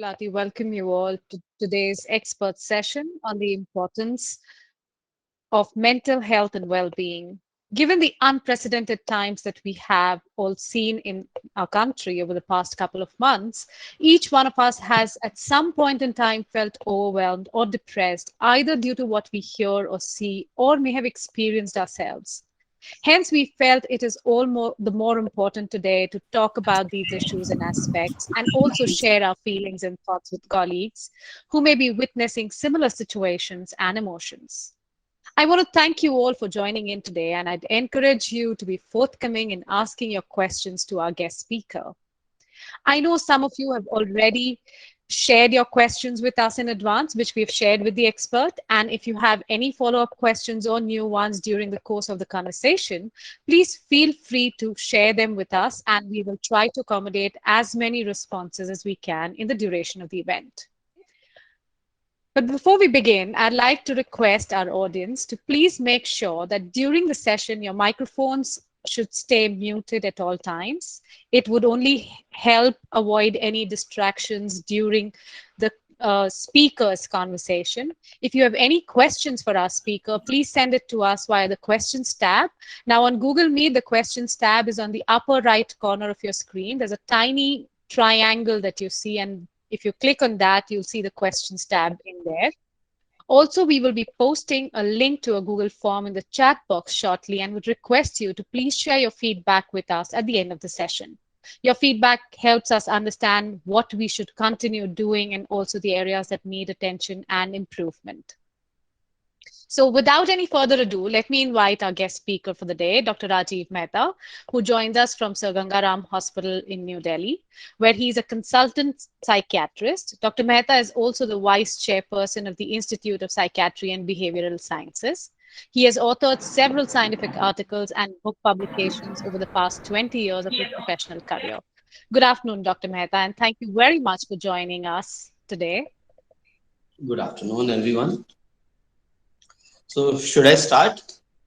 Lati, welcome you all to today's expert session on the importance of mental health and well-being. Given the unprecedented times that we have all seen in our country over the past couple of months, each one of us has at some point in time felt overwhelmed or depressed, either due to what we hear or see, or may have experienced ourselves. Hence, we felt it is the more important today to talk about these issues and aspects and also share our feelings and thoughts with colleagues who may be witnessing similar situations and emotions. I want to thank you all for joining in today, and I'd encourage you to be forthcoming in asking your questions to our guest speaker. I know some of you have already shared your questions with us in advance, which we've shared with the expert. And if you have any follow-up questions or new ones during the course of the conversation, please feel free to share them with us, and we will try to accommodate as many responses as we can in the duration of the event. But before we begin, I'd like to request our audience to please make sure that during the session, your microphones should stay muted at all times. It would only help avoid any distractions during the speaker's conversation. If you have any questions for our speaker, please send it to us via the questions tab. Now on Google Meet, the questions tab is on the upper right corner of your screen. There's a tiny triangle that you see, and if you click on that, you'll see the questions tab in there. Also, we will be posting a link to a Google form in the chat box shortly and would request you to please share your feedback with us at the end of the session. Your feedback helps us understand what we should continue doing and also the areas that need attention and improvement. So without any further ado, let me invite our guest speaker for the day, Dr. Rajiv Mehta, who joins us from Sir Gangaram Hospital in New Delhi, where he's a consultant psychiatrist. Dr. Mehta is also the vice chairperson of the Institute of Psychiatry and Behavioral Sciences. He has authored several scientific articles and book publications over the past 20 years of his professional career. Good afternoon, Dr. Mehta, and thank you very much for joining us today. Good afternoon, everyone. So, should I start?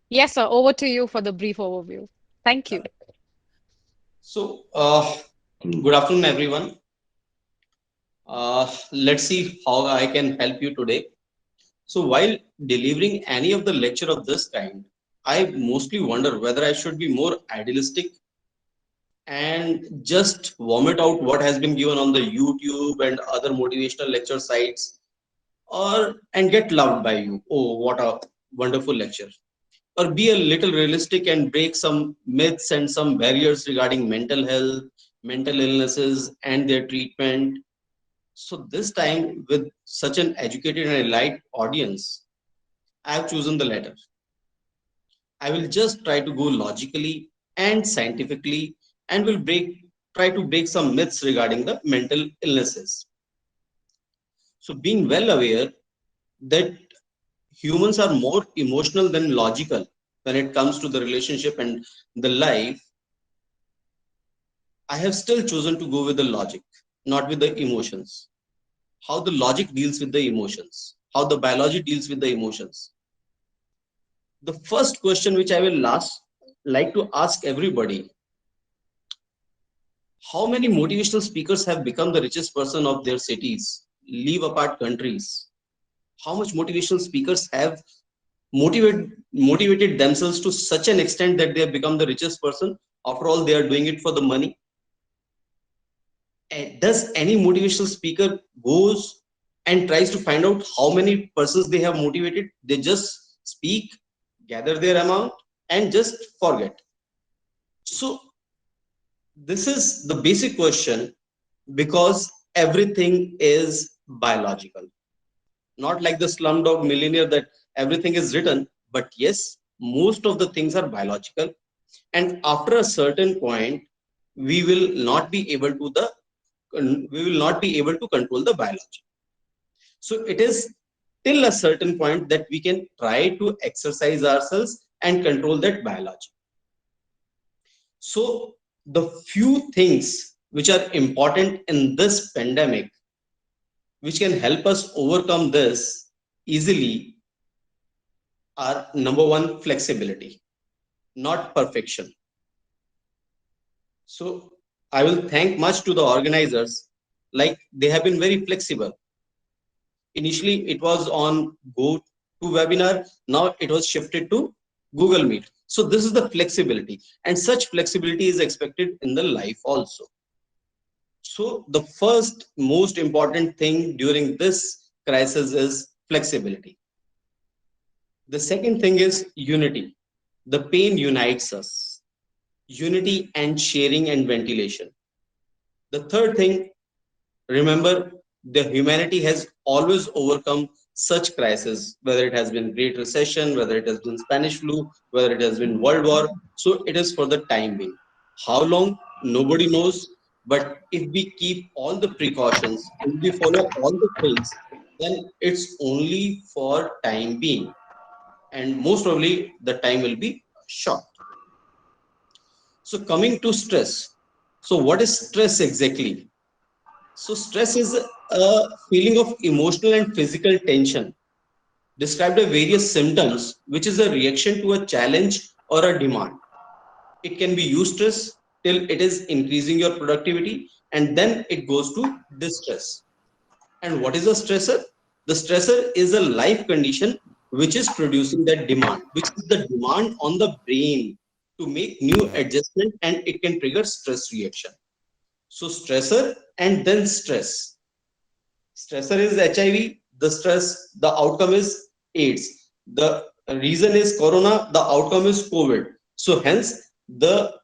Yes, sir. Over to you for the brief overview. Thank you. So, good afternoon, everyone. Let's see how I can help you today. So, while delivering any of the lecture of this kind, I mostly wonder whether I should be more idealistic and just vomit out what has been given on the YouTube and other motivational lecture sites, or and get loved by you. Oh, what a wonderful lecture! Or be a little realistic and break some myths and some barriers regarding mental health, mental illnesses, and their treatment. So, this time, with such an educated and enlightened audience, I have chosen the latter. I will just try to go logically and scientifically and will try to break some myths regarding the mental illnesses. So, being well aware that humans are more emotional than logical when it comes to the relationship and the life, I have still chosen to go with the logic, not with the emotions. How the logic deals with the emotions, how the biology deals with the emotions. The first question which I will like to ask everybody: how many motivational speakers have become the richest person of their cities, leave apart countries? How much motivational speakers have motivated themselves to such an extent that they have become the richest person? After all, they are doing it for the money. Does any motivational speaker goes and tries to find out how many persons they have motivated? They just speak, gather their amount, and just forget. So this is the basic question, because everything is biological. Not like the slumdog millionaire that everything is written, but yes, most of the things are biological. And after a certain point, we will not be able to control the biology. So it is till a certain point that we can try to exercise ourselves and control that biology. So the few things which are important in this pandemic, which can help us overcome this easily, are: number one, flexibility, not perfection. So I will thank much to the organizers like they have been very flexible. Initially, it was on Go to webinar. Now it was shifted to Google Meet. So this is the flexibility, and such flexibility is expected in the life also. So the first most important thing during this crisis is flexibility. The second thing is unity. The pain unites us. Unity and sharing and ventilation. The third thing, remember, the humanity has always overcome such crises, whether it has been Great Recession, whether it has been Spanish flu, whether it has been World War. So it is for the time being. How long? Nobody knows. But if we keep all the precautions, if we follow all the things, then it's only for time being. And most probably the time will be short. So coming to stress. So what is stress exactly? So stress is a feeling of emotional and physical tension described by various symptoms, which is a reaction to a challenge or a demand. It can be eustress till it is increasing your productivity, and then it goes to distress. And what is a stressor? The stressor is a life condition which is producing that demand, which is the demand on the brain to make new adjustment, and it can trigger stress reaction. So stressor and then stress. Stressor is HIV, the stress, the outcome is AIDS. The reason is Corona, the outcome is COVID. So hence the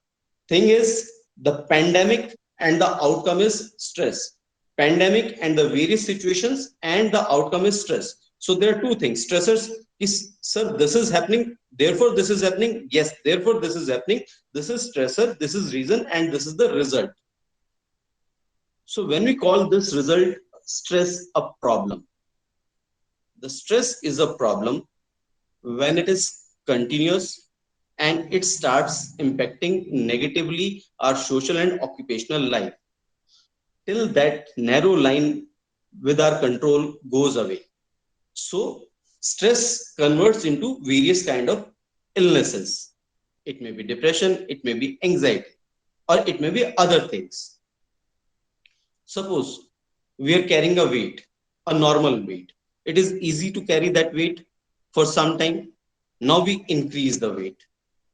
thing is the pandemic and the outcome is stress. Pandemic and the various situations and the outcome is stress. So there are two things. Stressors is, sir, this is happening, therefore this is happening. Yes, therefore this is happening. This is stressor, this is reason, and this is the result. So when we call this result stress a problem, the stress is a problem when it is continuous and it starts impacting negatively our social and occupational life till that narrow line with our control goes away. So stress converts into various kind of illnesses. It may be depression, it may be anxiety, or it may be other things. Suppose we are carrying a weight, a normal weight. It is easy to carry that weight for some time. Now we increase the weight.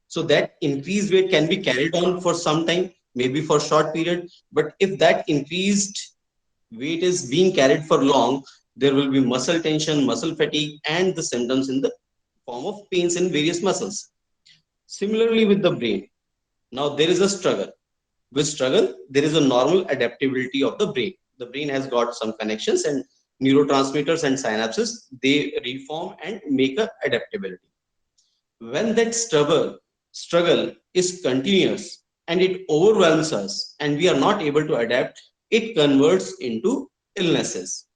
So that increased weight can be carried on for some time, maybe for short period. But if that increased weight is being carried for long, there will be muscle tension, muscle fatigue, and the symptoms in the form of pains in various muscles. Similarly with the brain. Now there is a struggle. With struggle, there is a normal adaptability of the brain. The brain has got some connections and neurotransmitters and synapses, they reform and make a adaptability. When that struggle is continuous and it overwhelms us and we are not able to adapt, it converts into illnesses.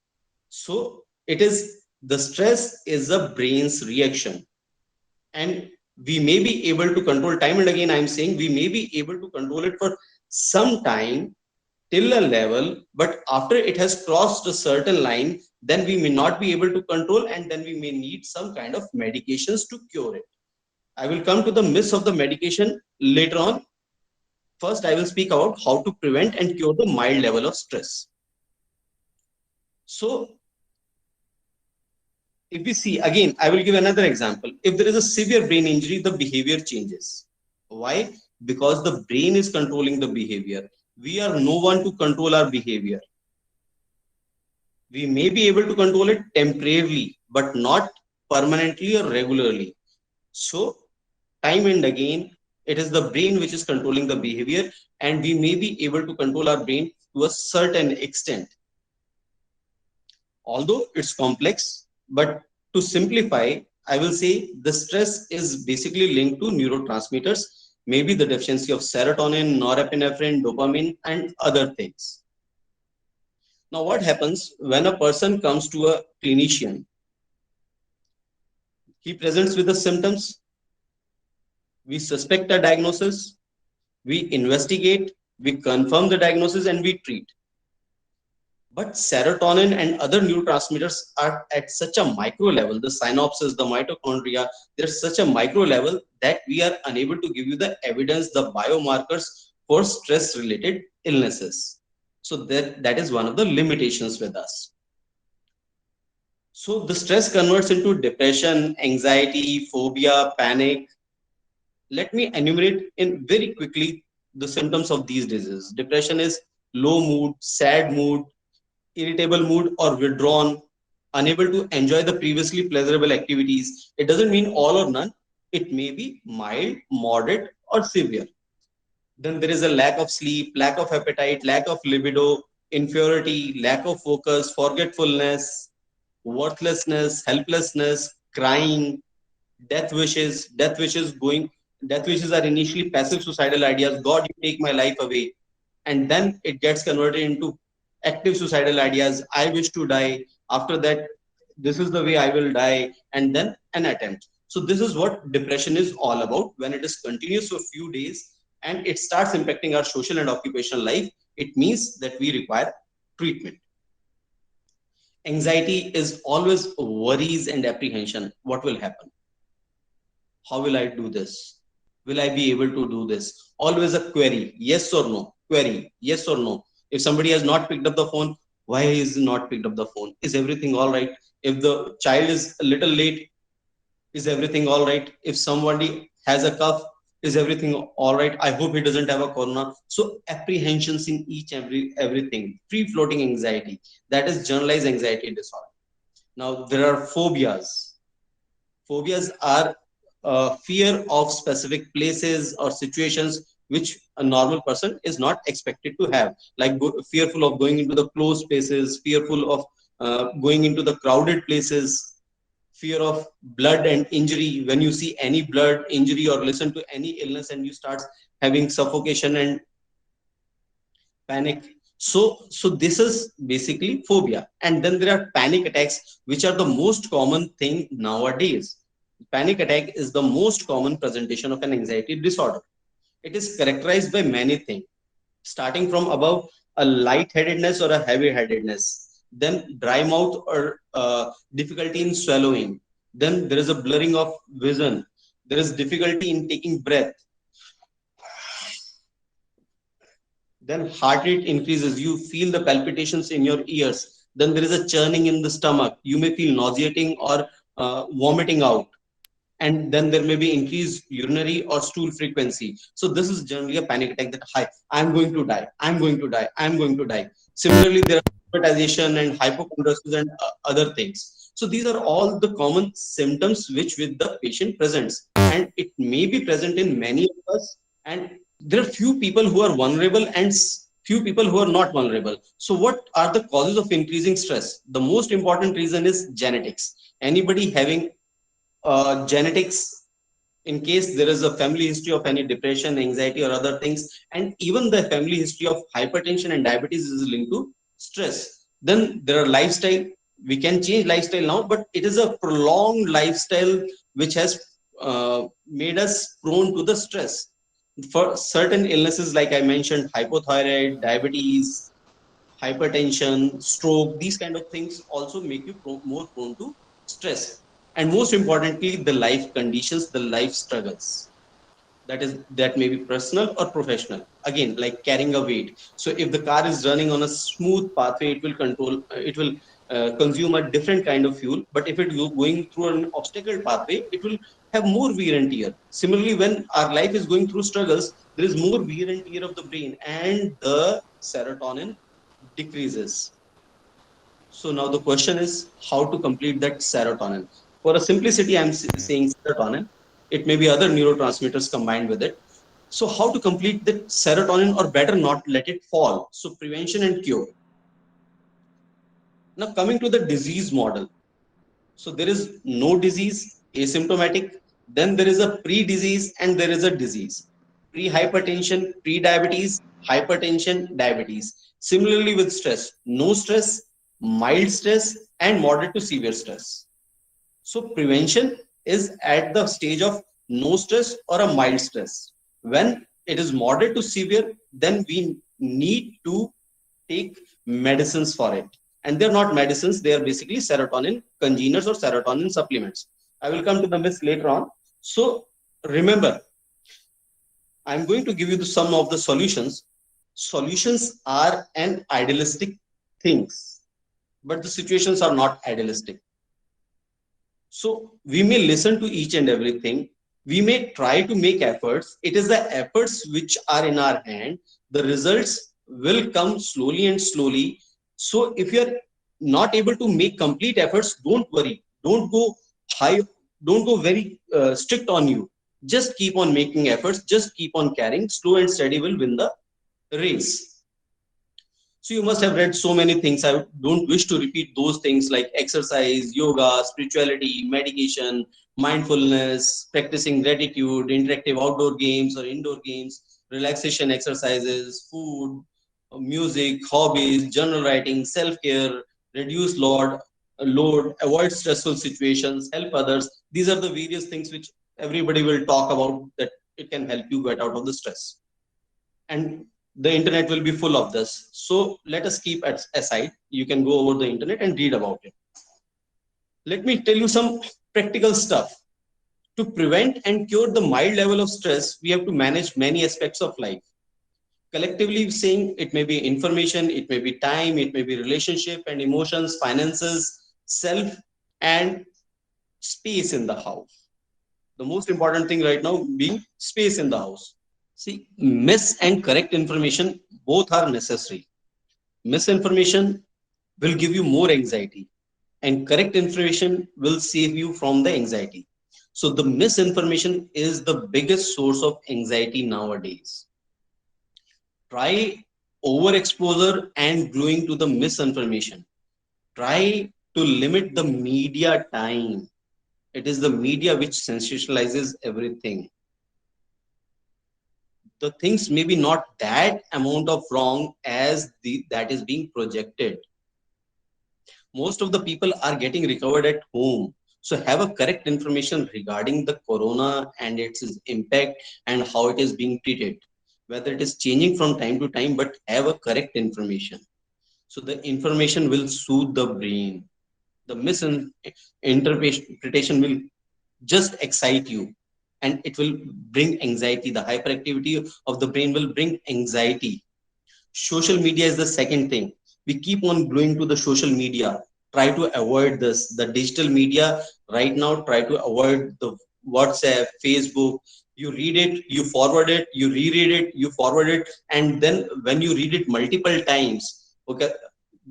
So it is the stress is the brain's reaction, and we may be able to control. Time and again I'm saying we may be able to control it for some time till a level, but after it has crossed a certain line, then we may not be able to control, and then we may need some kind of medications to cure it. I will come to the myths of the medication later on. First I will speak about how to prevent and cure the mild level of stress. So if we see again, I will give another example. If there is a severe brain injury, the behavior changes. Why? Because the brain is controlling the behavior. We are no one to control our behavior. We may be able to control it temporarily, but not permanently or regularly. So time and again, it is the brain which is controlling the behavior, and we may be able to control our brain to a certain extent. Although it's complex, but to simplify, I will say the stress is basically linked to neurotransmitters, maybe the deficiency of serotonin, norepinephrine, dopamine, and other things. Now, what happens when a person comes to a clinician? He presents with the symptoms, we suspect a diagnosis, we investigate, we confirm the diagnosis, and we treat. But serotonin and other neurotransmitters are at such a micro level, the synapses, the mitochondria, they're such a micro level that we are unable to give you the evidence, the biomarkers for stress related illnesses. So that is one of the limitations with us. So the stress converts into depression, anxiety, phobia, panic. Let me enumerate in very quickly the symptoms of these diseases. Depression is low mood, sad mood, irritable mood, or withdrawn, unable to enjoy the previously pleasurable activities. It doesn't mean all or none. It may be mild, moderate, or severe. Then there is a lack of sleep, lack of appetite, lack of libido, inferiority, lack of focus, forgetfulness, worthlessness, helplessness, crying, death wishes going, death wishes are initially passive suicidal ideas. God, you take my life away. And then it gets converted into active suicidal ideas. I wish to die. After that, this is the way I will die. And then an attempt. So this is what depression is all about. When it is continuous for a few days and it starts impacting our social and occupational life, it means that we require treatment. Anxiety is always worries and apprehension. What will happen? How will I do this? Will I be able to do this? Always a query, yes or no. Query, yes or no. If somebody has not picked up the phone, why is he not picked up the phone? Is everything all right? If the child is a little late, is everything all right? If somebody has a cough, is everything all right? I hope he doesn't have a corona. So apprehensions in each everything, free floating anxiety. That is generalized anxiety disorder. Now there are phobias. Phobias are fear of specific places or situations which a normal person is not expected to have, like fearful of going into the closed spaces, fearful of going into the crowded places, fear of blood and injury. When you see any blood injury or listen to any illness and you start having suffocation and panic. So this is basically phobia. And then there are panic attacks, which are the most common thing nowadays. Panic attack is the most common presentation of an anxiety disorder. It is characterized by many things, starting from above: a lightheadedness or a heavy-headedness, then dry mouth or difficulty in swallowing, then there is a blurring of vision, there is difficulty in taking breath, then heart rate increases, you feel the palpitations in your ears, then there is a churning in the stomach, you may feel nauseating or vomiting out, and then there may be increased urinary or stool frequency. So this is generally a panic attack, that hi, I'm going to die, I'm going to die, I'm going to die. Similarly, there are hypertension and hypochondrosis and other things. So these are all the common symptoms which with the patient presents, and it may be present in many of us. And there are few people who are vulnerable and few people who are not vulnerable. So what are the causes of increasing stress? The most important reason is genetics. Anybody having genetics, in case there is a family history of any depression, anxiety, or other things, and even the family history of hypertension and diabetes is linked to stress. Then there are lifestyle. We can change lifestyle now, but it is a prolonged lifestyle which has made us prone to the stress. For certain illnesses, like I mentioned, hypothyroid, diabetes, hypertension, stroke, these kind of things also make you more prone to stress. And most importantly, the life conditions, the life struggles, that may be personal or professional. Again, like carrying a weight. So if the car is running on a smooth pathway, it will it will consume a different kind of fuel. But if it going through an obstacle pathway, it will have more wear and tear. Similarly, when our life is going through struggles, there is more wear and tear of the brain, and the serotonin decreases. So now the question is how to complete that serotonin. For a simplicity, I'm saying serotonin. It may be other neurotransmitters combined with it. So how to complete that serotonin, or better not let it fall? So prevention and cure. Now coming to the disease model. So there is no disease, asymptomatic. Then there is a pre-disease and there is a disease. Pre-hypertension, pre-diabetes, hypertension, diabetes. Similarly with stress, no stress, mild stress, and moderate to severe stress. So prevention is at the stage of no stress or a mild stress. When it is moderate to severe, then we need to take medicines for it. And they're not medicines, they are basically serotonin congeners or serotonin supplements. I will come to the myths later on. So remember, I'm going to give you some of the solutions. Solutions are an idealistic things, but the situations are not idealistic. So we may listen to each and everything. We may try to make efforts. It is the efforts which are in our hand. The results will come slowly and slowly. So if you are not able to make complete efforts, don't worry. Don't go high. Don't go very strict on you. Just keep on making efforts. Just keep on carrying. Slow and steady will win the race. So you must have read so many things. I don't wish to repeat those things like exercise, yoga, spirituality, meditation, mindfulness, practicing gratitude, interactive outdoor games or indoor games, relaxation exercises, food, music, hobbies, journal writing, self-care, reduce load, avoid stressful situations, help others. These are the various things which everybody will talk about that it can help you get out of the stress. And the internet will be full of this. So let us keep it aside. You can go over the internet and read about it. Let me tell you some practical stuff. To prevent and cure the mild level of stress, we have to manage many aspects of life. Collectively saying, it may be information, it may be time, it may be relationship and emotions, finances, self, and space in the house. The most important thing right now being space in the house. See, miss and correct information both are necessary. Misinformation will give you more anxiety, and correct information will save you from the anxiety. So, the misinformation is the biggest source of anxiety nowadays. Try overexposure and gluing to the misinformation. Try to limit the media time. It is the media which sensationalizes everything. The things may be not that amount of wrong as that is being projected. Most of the people are getting recovered at home, so have a correct information regarding the corona and its impact and how it is being treated, whether it is changing from time to time, but have a correct information. So the information will soothe the brain. The misinterpretation will just excite you, and it will bring anxiety. The hyperactivity of the brain will bring anxiety. Social media is the second thing. We keep on gluing to the social media. Try to avoid this, the digital media right now. Try to avoid the WhatsApp, Facebook. You read it, you forward it, you reread it, you forward it, and then when you read it multiple times, okay,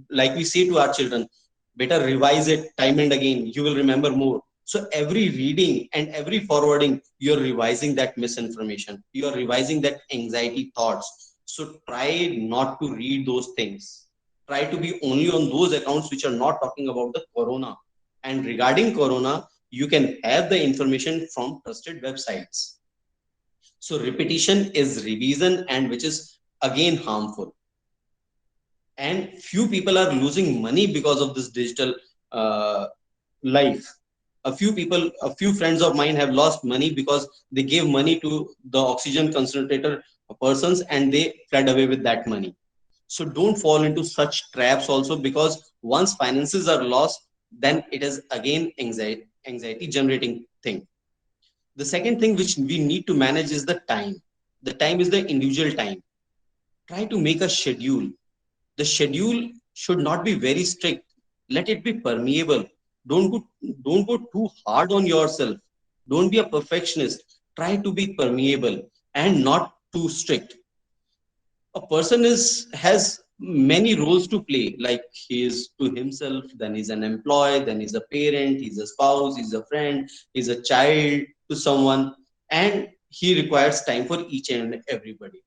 like we say to our children, better revise it time and again, you will remember more. So every reading and every forwarding, you're revising that misinformation, you're revising that anxiety thoughts. So try not to read those things. Try to be only on those accounts which are not talking about the corona. And regarding corona, you can have the information from trusted websites. So repetition is revision, and which is again harmful. And few people are losing money because of this digital uh, life. A few friends of mine have lost money because they gave money to the oxygen concentrator persons, and they fled away with that money. So don't fall into such traps also, because once finances are lost, then it is again anxiety generating thing. The second thing which we need to manage is the time. The time is the individual time. Try to make a schedule. The schedule should not be very strict. Let it be permeable. Don't go too hard on yourself. Don't be a perfectionist. Try to be permeable and not too strict. A person is has many roles to play, like he is to himself, then he's an employee, then he's a parent, he's a spouse, he's a friend, he's a child to someone, and he requires time for each and everybody.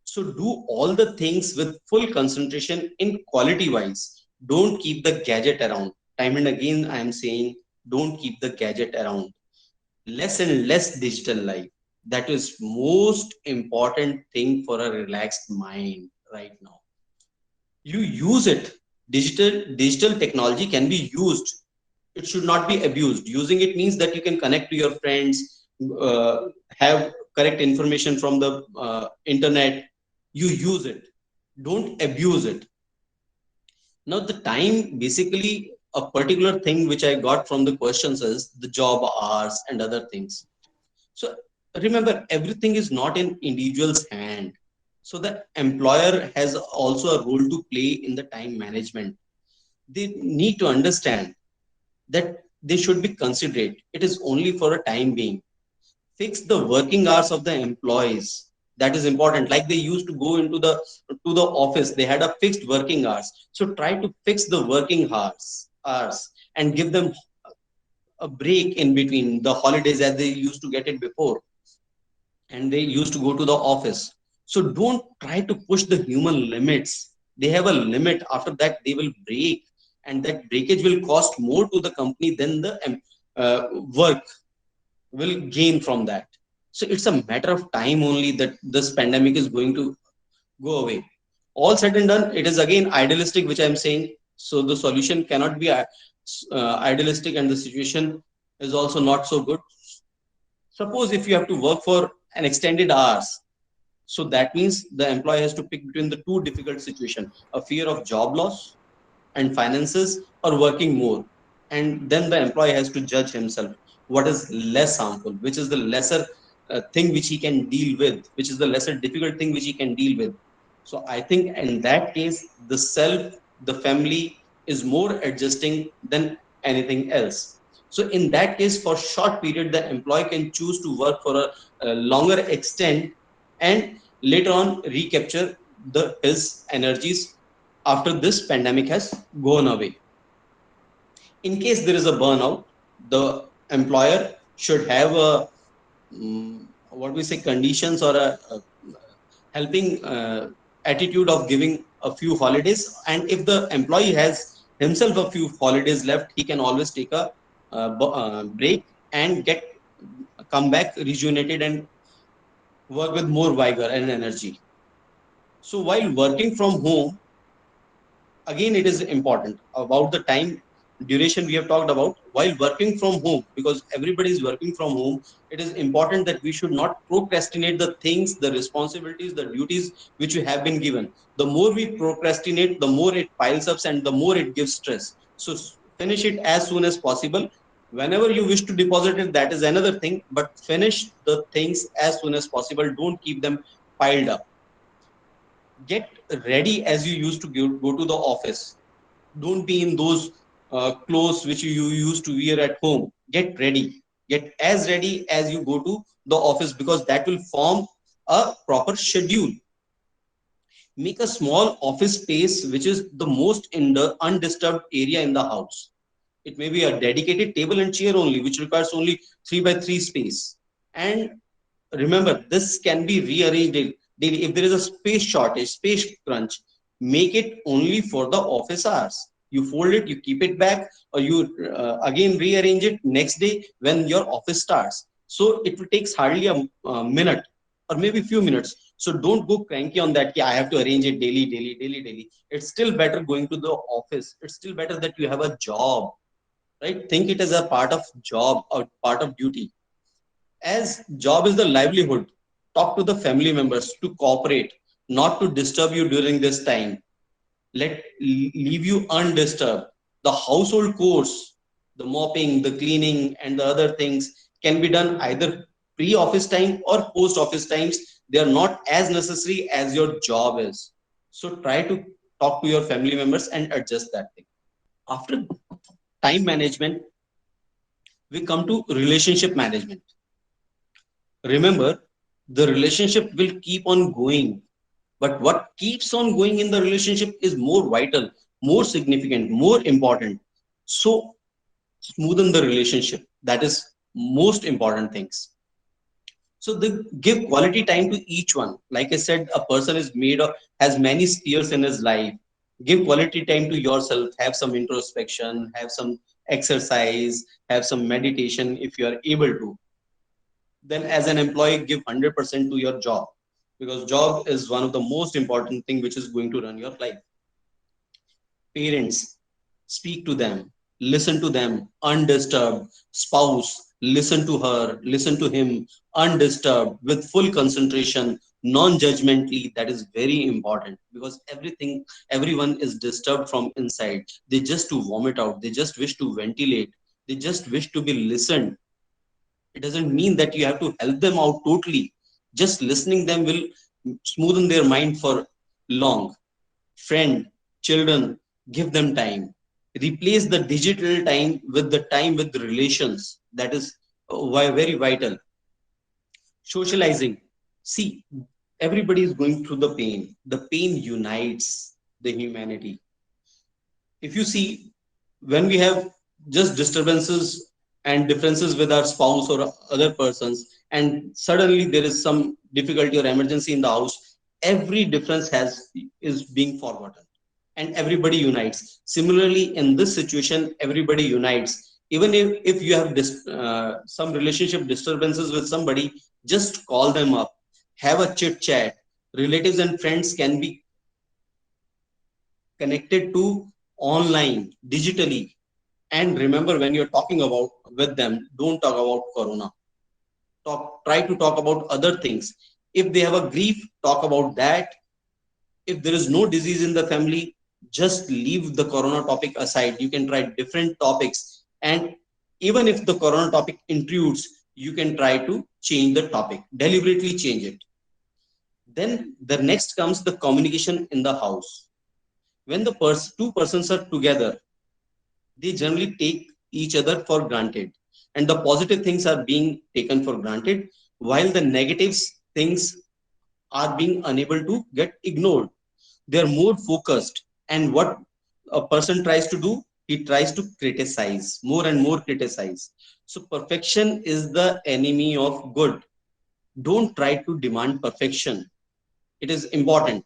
So do all the things with full concentration in quality wise. Don't keep the gadget around. Time and again, I am saying, don't keep the gadget around. Less and less digital life. That is most important thing for a relaxed mind right now. You use it. Digital technology can be used. It should not be abused. Using it means that you can connect to your friends, have correct information from the internet. You use it. Don't abuse it. Now, the time, basically, a particular thing which I got from the questions is the job hours and other things. So remember, everything is not in individual's hand. So the employer has also a role to play in the time management. They need to understand that they should be considerate. It is only for a time being. Fix the working hours of the employees. That is important. Like they used to go into the to the office, they had a fixed working hours. So try to fix the working hours and give them a break in between the holidays as they used to get it before, and they used to go to the office. So don't try to push the human limits. They have a limit. After that they will break, and that breakage will cost more to the company than the uh, work will gain from that. So it's a matter of time only that this pandemic is going to go away. All said and done, it is again idealistic which I'm saying. So the solution cannot be idealistic, and the situation is also not so good. Suppose if you have to work for an extended hours, so that means the employee has to pick between the two difficult situation: a fear of job loss and finances, or working more. And then the employee has to judge himself what is less harmful, which is the lesser thing which he can deal with, which is the lesser difficult thing which he can deal with. So I think in that case, the self, the family is more adjusting than anything else. So in that case, for short period, the employee can choose to work for a longer extent, and later on recapture the his energies after this pandemic has gone away. In case there is a burnout, the employer should have a what we say conditions, or a helping attitude of giving a few holidays. And if the employee has himself a few holidays left, he can always take a break and get come back rejuvenated and work with more vigor and energy. So while working from home, again it is important about the time duration we have talked about. While working from home, because everybody is working from home, it is important that we should not procrastinate the things, the responsibilities, the duties which we have been given. The more we procrastinate, the more it piles up and the more it gives stress. So finish it as soon as possible. Whenever you wish to deposit it, that is another thing, but finish the things as soon as possible. Don't keep them piled up. Get ready as you used to go to the office. Don't be in those clothes which you used to wear at home. Get ready. Get as ready as you go to the office, because that will form a proper schedule. Make a small office space which is the most in the undisturbed area in the house. It may be a dedicated table and chair only, which requires only 3 by 3 space. And remember, this can be rearranged daily. If there is a space shortage, space crunch, make it only for the office hours. You fold it, you keep it back, or you again rearrange it next day when your office starts. So it will takes hardly a minute or maybe few minutes. So don't go cranky on that. I have to arrange it daily, daily, daily, daily. It's still better going to the office. It's still better that you have a job, right? Think it as a part of job or part of duty. As job is the livelihood, talk to the family members to cooperate, not to disturb you during this time. Let leave you undisturbed. The household chores, the mopping, the cleaning, and the other things can be done either pre-office time or post-office times. They are not as necessary as your job is. So try to talk to your family members and adjust that thing. After time management, we come to relationship management. Remember, the relationship will keep on going, but what keeps on going in the relationship is more vital, more significant, more important. So smoothen the relationship. That is most important things. So they give quality time to each one. Like I said, a person is made of has many spheres in his life. Give quality time to yourself. Have some introspection. Have some exercise. Have some meditation if you are able to. Then as an employee, give 100% to your job, because job is one of the most important thing which is going to run your life. Parents, speak to them, listen to them undisturbed. Spouse, listen to her, listen to him undisturbed, with full concentration, non-judgmentally. That is very important, because everyone is disturbed from inside. They just to vomit out, they just wish to ventilate, they just wish to be listened. It doesn't mean that you have to help them out totally. Just listening them will smoothen their mind for long. Friend, children, give them time. Replace the digital time with the time with the relations. That is very vital. Socializing. See, everybody is going through the pain. The pain unites the humanity. If you see, when we have just disturbances and differences with our spouse or other persons, and suddenly there is some difficulty or emergency in the house, every difference has is being forgotten and everybody unites. Similarly, in this situation, everybody unites. Even if you have some relationship disturbances with somebody, just call them up, have a chit chat. Relatives and friends can be connected to online digitally. And remember, when you're talking about with them, don't talk about corona. Try to talk about other things. If they have a grief, talk about that. If there is no disease in the family, just leave the corona topic aside. You can try different topics. And even if the corona topic intrudes, you can try to change the topic, deliberately change it. Then the next comes the communication in the house. When the two persons are together, they generally take each other for granted, and the positive things are being taken for granted, while the negatives things are being unable to get ignored. They are more focused, and what a person tries to do, he tries to criticize more and more, criticize. So perfection is the enemy of good. Don't try to demand perfection. It is important.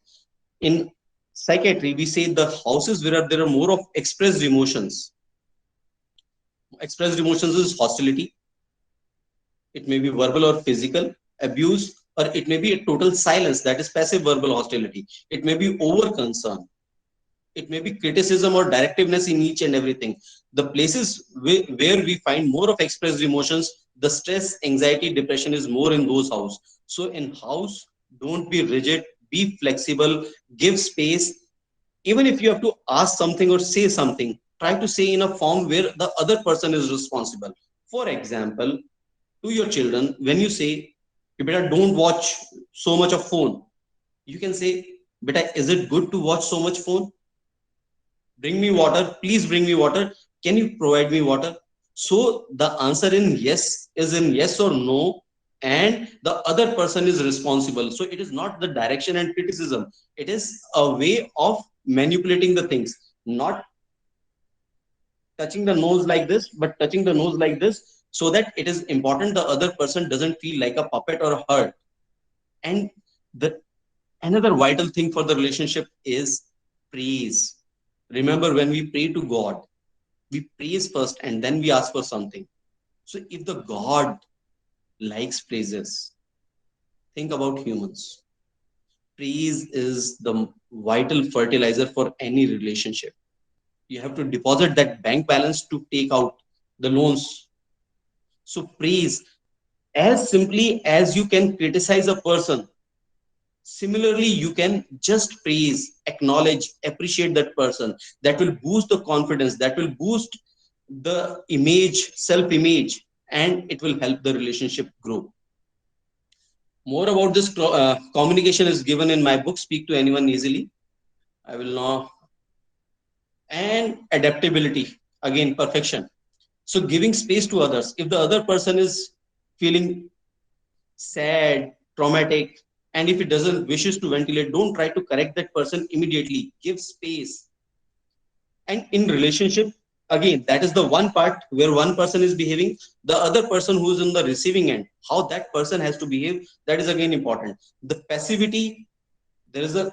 In psychiatry, we say the houses where there are more of expressed emotions. Expressed emotions is hostility. It may be verbal or physical abuse, or it may be a total silence, that is passive verbal hostility. It may be over concern. It may be criticism or directiveness in each and everything. The places where we find more of expressed emotions, the stress, anxiety, depression is more in those house. So in house, don't be rigid, be flexible, give space. Even if you have to ask something or say something, try to say in a form where the other person is responsible. For example, to your children, when you say, beta, don't watch so much of phone, you can say, beta, is it good to watch so much phone? Bring me water, please bring me water. Can you provide me water? So the answer in yes is in yes or no, and the other person is responsible. So it is not the direction and criticism. It is a way of manipulating the things, not touching the nose like this, but touching the nose like this, so that it is important the other person doesn't feel like a puppet or hurt. And the another vital thing for the relationship is praise. Remember, when we pray to God, we praise first and then we ask for something. So if the God likes praises, think about humans. Praise is the vital fertilizer for any relationship. You have to deposit that bank balance to take out the loans. So praise, as simply as you can criticize a person, similarly you can just praise, acknowledge, appreciate that person. That will boost the confidence, that will boost the image, self image, and it will help the relationship grow. More about this communication is given in my book, Speak to Anyone Easily. I will now. And adaptability, again, perfection. So giving space to others. If the other person is feeling sad, traumatic, and if it doesn't wishes to ventilate, don't try to correct that person immediately. Give space. And in relationship, again, that is the one part where one person is behaving, the other person who's in the receiving end, how that person has to behave, that is again important. The passivity, there is a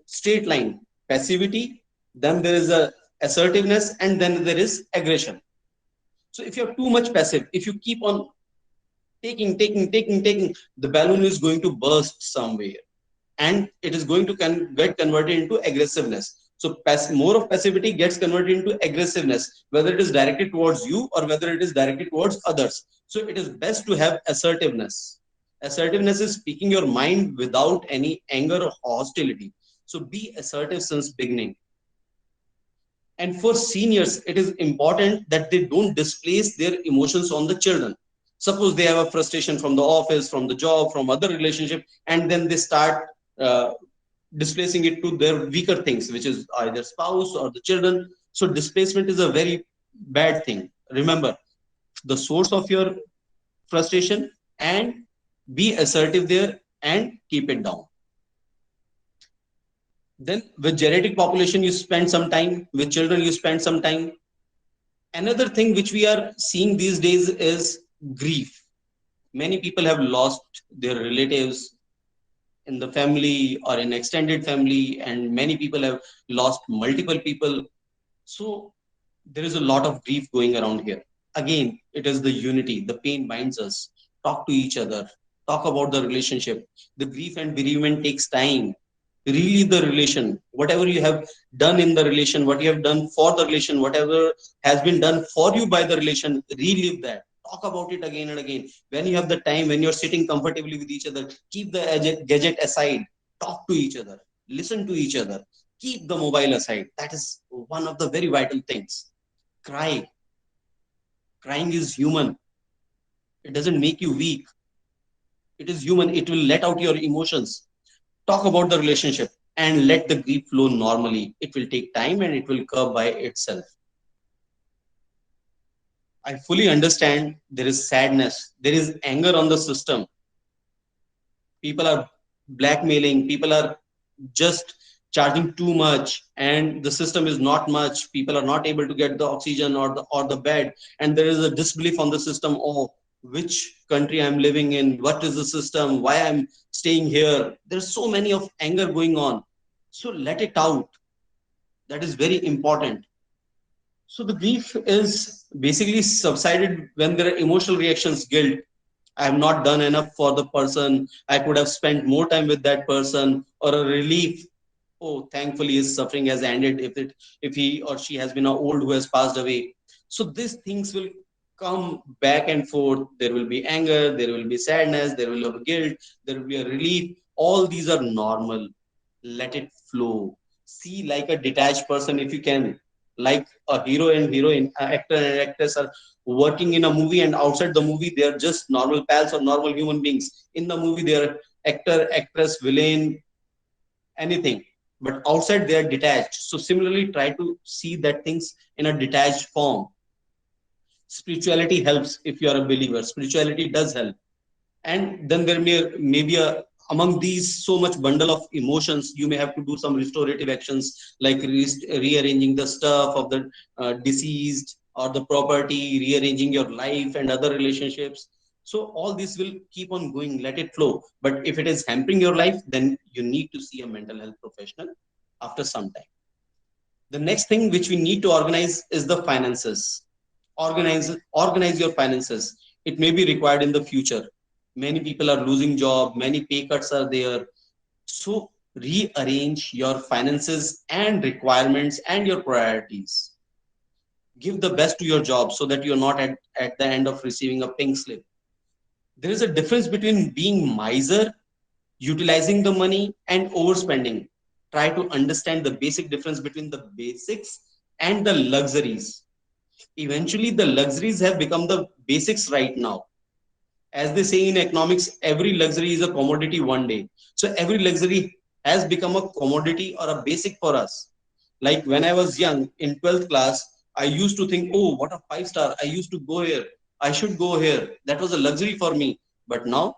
straight line. Passivity, then there is a assertiveness, and then there is aggression. So if you're too much passive, if you keep on taking, the balloon is going to burst somewhere, and it is going to get converted into aggressiveness. So more of passivity gets converted into aggressiveness, whether it is directed towards you or whether it is directed towards others. So it is best to have assertiveness. Assertiveness is speaking your mind without any anger or hostility. So be assertive since beginning. And for seniors, it is important that they don't displace their emotions on the children. Suppose they have a frustration from the office, from the job, from other relationship, and then they start uh, displacing it to their weaker things, which is either spouse or the children. So displacement is a very bad thing. Remember the source of your frustration and be assertive there and keep it down. Then with genetic population, you spend some time. With children, you spend some time. Another thing which we are seeing these days is grief. Many people have lost their relatives in the family or in extended family, and many people have lost multiple people. So there is a lot of grief going around here. Again, it is the unity. The pain binds us. Talk to each other. Talk about the relationship. The grief and bereavement takes time. Relive the relation. Whatever you have done in the relation, what you have done for the relation, whatever has been done for you by the relation, relive that. Talk about it again and again. When you have the time, when you're sitting comfortably with each other, keep the gadget aside. Talk to each other. Listen to each other. Keep the mobile aside. That is one of the very vital things. Cry. Crying is human. It doesn't make you weak. It is human. It will let out your emotions. Talk about the relationship and let the grief flow normally. It will take time and it will curb by itself. I fully understand there is sadness, there is anger on the system. People are blackmailing, people are just charging too much, and the system is not much. People are not able to get the oxygen or the bed, and there is a disbelief on the system. Oh, which country I'm living in, what is the system, why I'm staying here. There's so many of anger going on, so let it out. That is very important. So the grief is basically subsided when there are emotional reactions. Guilt, I have not done enough for the person, I could have spent more time with that person. Or a relief, oh, thankfully his suffering has ended, if he or she has been old who has passed away. So these things will come back and forth. There will be anger, there will be sadness, there will be guilt, there will be a relief. All these are normal. Let it flow. See like a detached person if you can. Like a hero and heroine, actor and actress are working in a movie, and outside the movie they are just normal pals or normal human beings. In the movie they are actor, actress, villain, anything, but outside they are detached. So similarly, try to see that things in a detached form. Spirituality helps. If you are a believer, spirituality does help. And then there may be a, among these so much bundle of emotions, you may have to do some restorative actions like rearranging the stuff of the deceased or the property, rearranging your life and other relationships. So all this will keep on going. Let it flow. But if it is hampering your life, then you need to see a mental health professional after some time. The next thing which we need to organize is the finances. Organize your finances. It may be required in the future. Many people are losing job, many pay cuts are there. So rearrange your finances and requirements and your priorities. Give the best to your job so that you're not at the end of receiving a pink slip. There is a difference between being miser, utilizing the money, and overspending. Try to understand the basic difference between the basics and the luxuries. Eventually, the luxuries have become the basics right now. As they say in economics, every luxury is a commodity one day. So every luxury has become a commodity or a basic for us. Like when I was young in 12th class, I used to think, oh, what a 5 star. I used to go here. I should go here. That was a luxury for me. But now,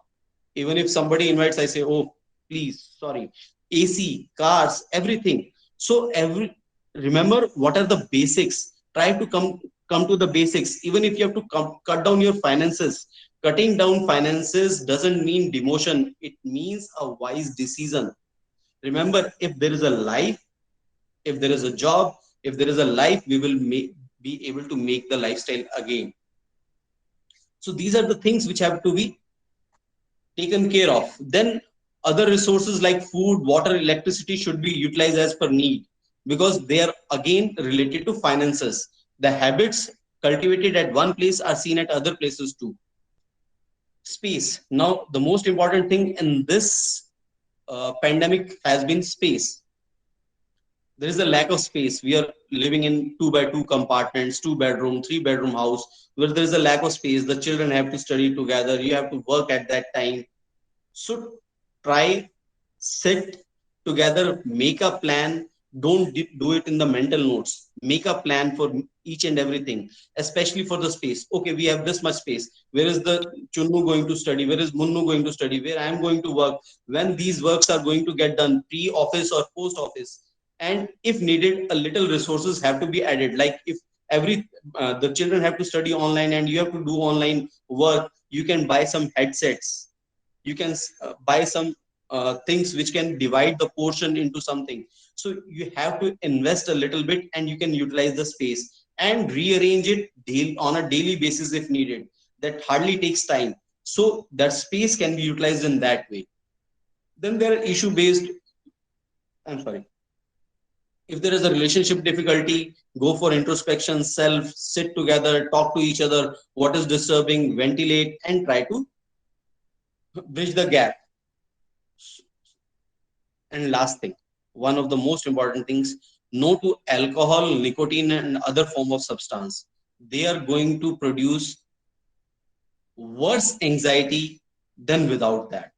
even if somebody invites, I say, oh, please, sorry. AC, cars, everything. So remember what are the basics. Try to come to the basics. Even if you have to cut down your finances, cutting down finances doesn't mean demotion. It means a wise decision. Remember, if there is a life, if there is a job, if there is a life, we will be able to make the lifestyle again. So these are the things which have to be taken care of. Then other resources like food, water, electricity should be utilized as per need, because they are again related to finances. The habits cultivated at one place are seen at other places too. Space. Now, the most important thing in this pandemic has been space. There is a lack of space. We are living in 2 by 2 compartments, 2 bedroom, 3 bedroom house, where there is a lack of space. The children have to study together. You have to work at that time. So try Sit together, make a plan. Don't do it in the mental notes. Make a plan for each and everything, especially for the space. Okay, we have this much space. Where is the Chunnu going to study? Where is Munnu going to study? Where I am going to work? When these works are going to get done, pre-office or post-office? And if needed, a little resources have to be added. Like if every the children have to study online and you have to do online work, you can buy some headsets, you can buy some things which can divide the portion into something. So you have to invest a little bit and you can utilize the space and rearrange it on a daily basis if needed. That hardly takes time, so that space can be utilized in that way. Then there are issue based, I'm sorry, if there is a relationship difficulty, go for introspection, self, sit together, talk to each other, what is disturbing, ventilate, and try to bridge the gap. And last thing, one of the most important things, no to alcohol, nicotine, and other form of substance. They are going to produce worse anxiety than without that.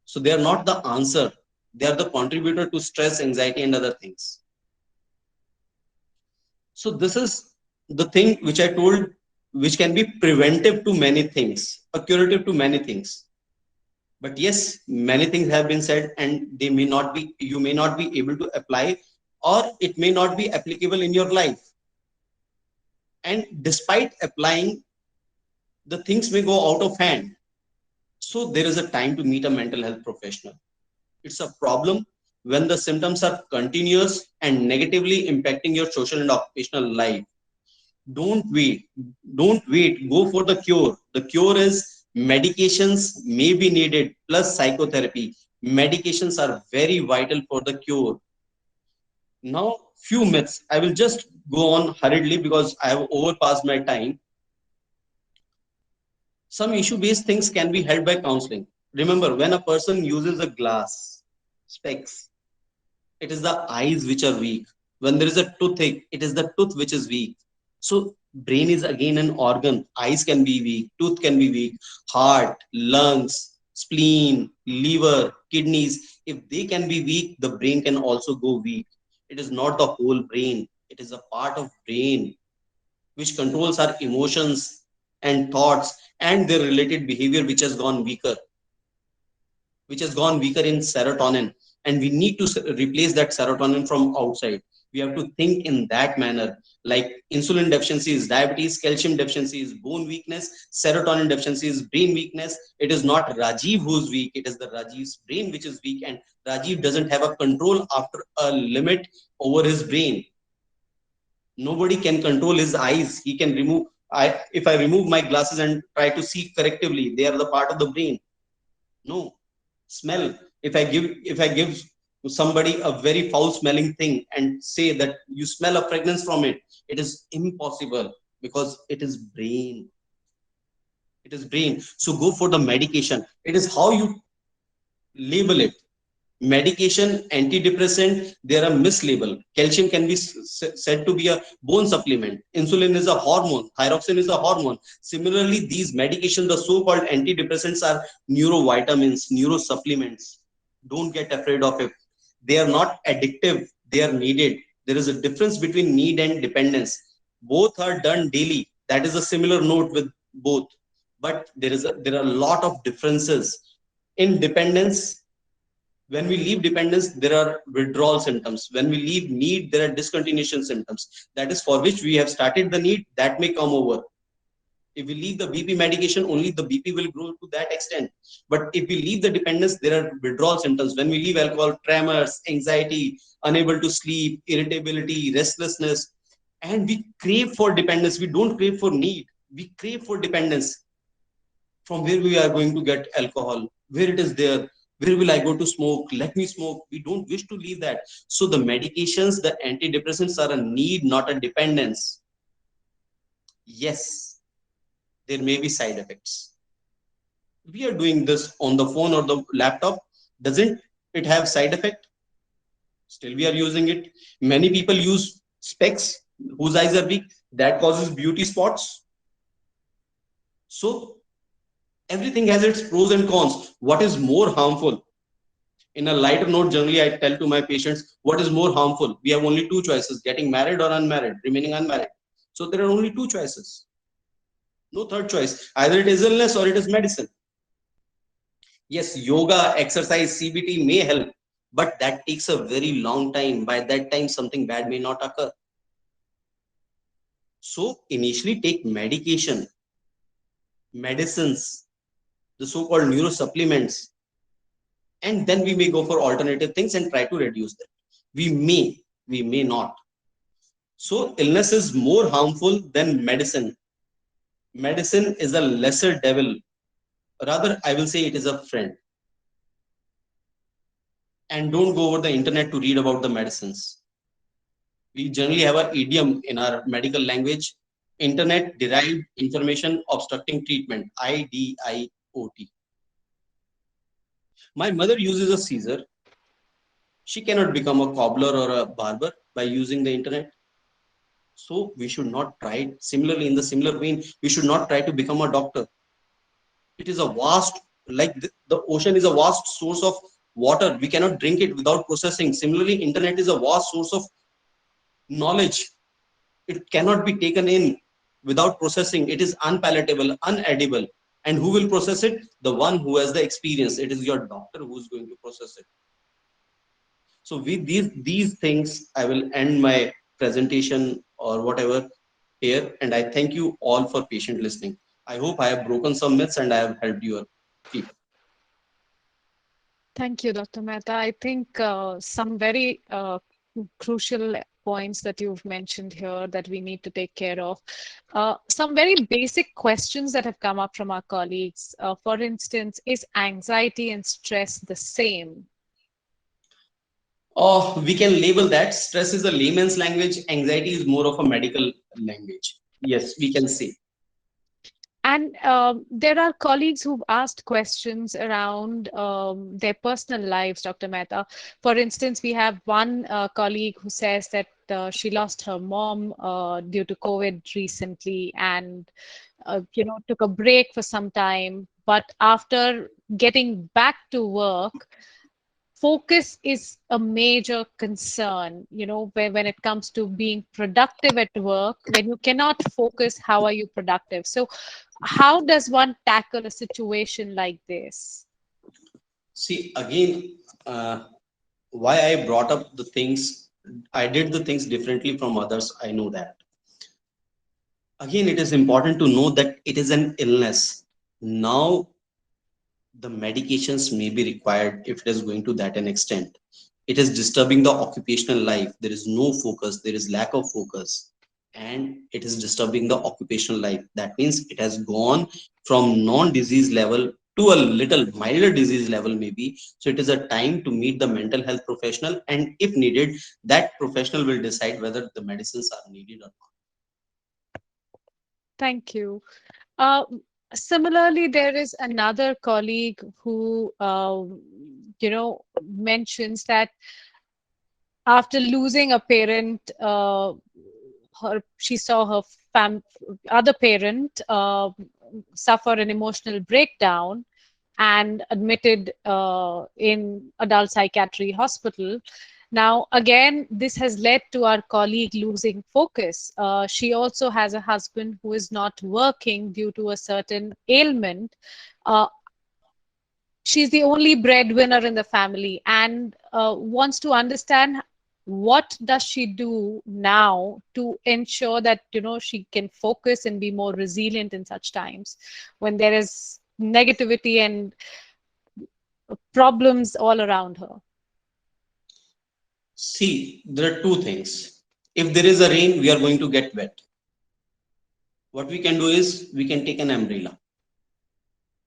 So they are not the answer. They are the contributor to stress, anxiety, and other things. So this is the thing which I told, which can be preventive to many things, a curative to many things. But yes, many things have been said and they may not be, you may not be able to apply, or it may not be applicable in your life. And despite applying, the things may go out of hand. So there is a time to meet a mental health professional. It's a problem when the symptoms are continuous and negatively impacting your social and occupational life. Don't wait. Don't wait. Go for the cure. The cure is medications may be needed plus psychotherapy. Medications are very vital for the cure. Now, few myths. I will just go on hurriedly because I have overpassed my time. Some issue-based things can be helped by counseling. Remember, when a person uses a glass, specs, it is the eyes which are weak. When there is a toothache, it is the tooth which is weak. So brain is again an organ. Eyes can be weak, tooth can be weak, heart, lungs, spleen, liver, kidneys. If they can be weak, the brain can also go weak. It is not the whole brain. It is a part of brain which controls our emotions and thoughts and their related behavior, which has gone weaker in serotonin, and we need to replace that serotonin from outside. We have to think in that manner, like insulin deficiency is diabetes, calcium deficiency is bone weakness, serotonin deficiency is brain weakness. It is not Rajiv who's weak, it is the Rajiv's brain which is weak, and Rajiv doesn't have a control after a limit over his brain. Nobody can control his eyes. He can remove, if I remove my glasses and try to see correctively, they are the part of the brain. No. Smell, if I give somebody a very foul smelling thing and say that you smell a fragrance from it, it is impossible because it is brain. So go for the medication. It is how you label it. Medication, antidepressant, there are mislabel. Calcium can be said to be a bone supplement, insulin is a hormone, thyroxine is a hormone. Similarly, these medications, the so-called antidepressants, are neurovitamins, neurosupplements. Don't get afraid of it. They are not addictive, they are needed. There is a difference between need and dependence. Both are done daily. That is a similar note with both, but there are a lot of differences. In dependence, when we leave dependence, there are withdrawal symptoms. When we leave need, there are discontinuation symptoms. That is for which we have started the need, that may come over. If we leave the BP medication, only the BP will grow to that extent. But if we leave the dependence, there are withdrawal symptoms. When we leave alcohol, tremors, anxiety, unable to sleep, irritability, restlessness, and we crave for dependence. We don't crave for need. We crave for dependence. From where we are going to get alcohol, where it is there, where will I go to smoke, let me smoke. We don't wish to leave that. So the medications, the antidepressants, are a need, not a dependence. Yes, there may be side effects. We are doing this on the phone or the laptop. Doesn't it have side effect? Still we are using it. Many people use specs whose eyes are weak, that causes beauty spots. So everything has its pros and cons. What is more harmful? In a lighter note, generally I tell to my patients, what is more harmful? We have only two choices: getting married or unmarried, remaining unmarried. So there are only two choices, no third choice. Either it is illness or it is medicine. Yes, yoga, exercise, CBT may help, but that takes a very long time. By that time, something bad may not occur. So initially take medication, medicines, the so-called neurosupplements, and then we may go for alternative things and try to reduce them. We may not. So illness is more harmful than medicine. Medicine is a lesser devil. Rather, I will say it is a friend. And don't go over the internet to read about the medicines. We generally have an idiom in our medical language: internet derived information obstructing treatment, IDIOT. My mother uses a Caesar. She cannot become a cobbler or a barber by using the internet. So we should not try. Similarly, in the similar vein, we should not try to become a doctor. It is a vast, like the ocean is a vast source of water. We cannot drink it without processing. Similarly, internet is a vast source of knowledge. It cannot be taken in without processing. It is unpalatable, unedible. And who will process it? The one who has the experience. It is your doctor who is going to process it. So with these things, I will end my presentation or whatever here. And I thank you all for patient listening. I hope I have broken some myths and I have helped your people. Thank you, Dr. Mehta. I think some very crucial points that you've mentioned here that we need to take care of. Some very basic questions that have come up from our colleagues. For instance, is anxiety and stress the same? We can label that stress is a layman's language, anxiety is more of a medical language. Yes, we can say. And there are colleagues who've asked questions around their personal lives, Dr. Mehta. For instance, we have one colleague who says that she lost her mom due to COVID recently and, took a break for some time. But after getting back to work, focus is a major concern, when it comes to being productive at work. When you cannot focus, how are you productive? So how does one tackle a situation like this? See, again, why I brought up the things, I did the things differently from others. I know that. Again, it is important to know that it is an illness. Now, the medications may be required if it is going to that an extent. It is disturbing the occupational life. There is no focus, there is lack of focus, and it is disturbing the occupational life. That means it has gone from non-disease level to a little milder disease level, maybe. So it is a time to meet the mental health professional, and if needed, that professional will decide whether the medicines are needed or not. Thank you. Uh, Similarly, there is another colleague who, mentions that after losing a parent, she saw her other parent suffer an emotional breakdown and admitted in adult psychiatry hospital. Now, again, this has led to our colleague losing focus. She also has a husband who is not working due to a certain ailment. Uh, she's the only breadwinner in the family and wants to understand what does she do now to ensure that she can focus and be more resilient in such times when there is negativity and problems all around her. See, there are two things. If there is a rain, we are going to get wet. What we can do is we can take an umbrella.